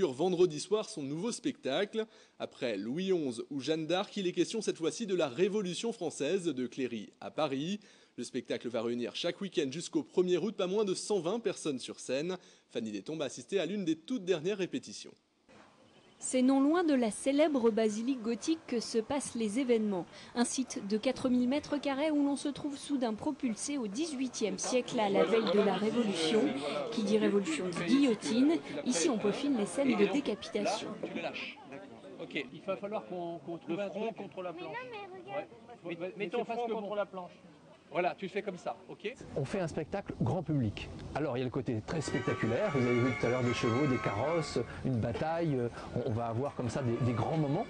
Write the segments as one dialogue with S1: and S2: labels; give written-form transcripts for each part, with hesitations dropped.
S1: Vendredi soir son nouveau spectacle. Après Louis XI ou Jeanne d'Arc, il est question cette fois-ci de la Révolution française de Cléry à Paris. Le spectacle va réunir chaque week-end jusqu'au 1er août pas moins de 120 personnes sur scène. Fanny Destombes a assisté à l'une des toutes dernières répétitions.
S2: C'est non loin de la célèbre basilique gothique que se passent les événements. Un site de 4000 m² où l'on se trouve soudain propulsé au XVIIIe siècle à la veille de la Révolution. Qui dit révolution dit guillotine. Ici on peaufine les scènes de décapitation.
S3: Tu le lâches. Ok, il va falloir qu'on trouve un front contre la planche. Mets ton front contre la planche. Voilà, tu fais comme ça, ok?
S4: On fait un spectacle grand public. Alors il y a le côté très spectaculaire, vous avez vu tout à l'heure des chevaux, des carrosses, une bataille, on va avoir comme ça des grands moments.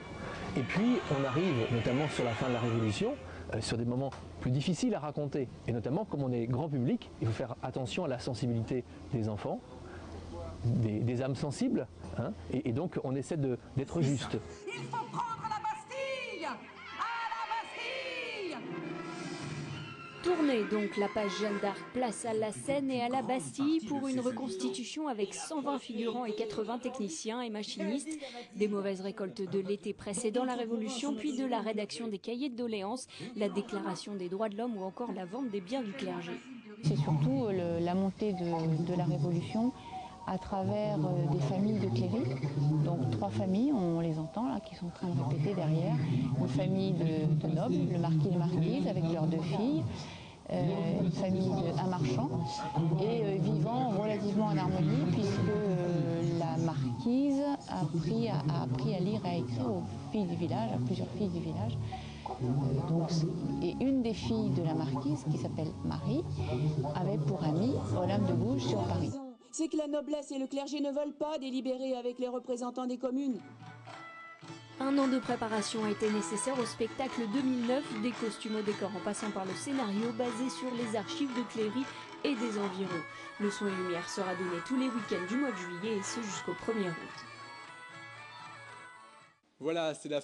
S4: Et puis on arrive, notamment sur la fin de la Révolution, sur des moments plus difficiles à raconter. Et notamment, comme on est grand public, il faut faire attention à la sensibilité des enfants, des âmes sensibles, hein, et donc on essaie d'être juste.
S5: Il faut prendre la Bastille! À la Bastille!
S2: Tournez donc la page Jeanne d'Arc, place à la Seine et à la Bastille pour une reconstitution avec 120 figurants et 80 techniciens et machinistes. Des mauvaises récoltes de l'été précédent la Révolution, puis de la rédaction des cahiers de doléances, la déclaration des droits de l'homme ou encore la vente des biens du clergé.
S6: C'est surtout la montée de la Révolution à travers des familles de Cléry. Donc 3 familles, on les entend là, qui sont en train de répéter derrière. Une famille de nobles, le marquis et les marquises, avec leurs 2 filles. Une famille d'un marchand et vivant relativement en harmonie puisque la marquise a appris à lire et à écrire aux filles du village, à plusieurs filles du village. Et une des filles de la marquise, qui s'appelle Marie, avait pour amie Olympe de Gouges sur Paris.
S7: C'est que la noblesse et le clergé ne veulent pas délibérer avec les représentants des communes.
S2: Un an de préparation a été nécessaire au spectacle 2009, des costumes au décor en passant par le scénario basé sur les archives de Cléry et des environs. Le son et lumière sera donné tous les week-ends du mois de juillet et ce jusqu'au 1er août.
S1: Voilà, c'est la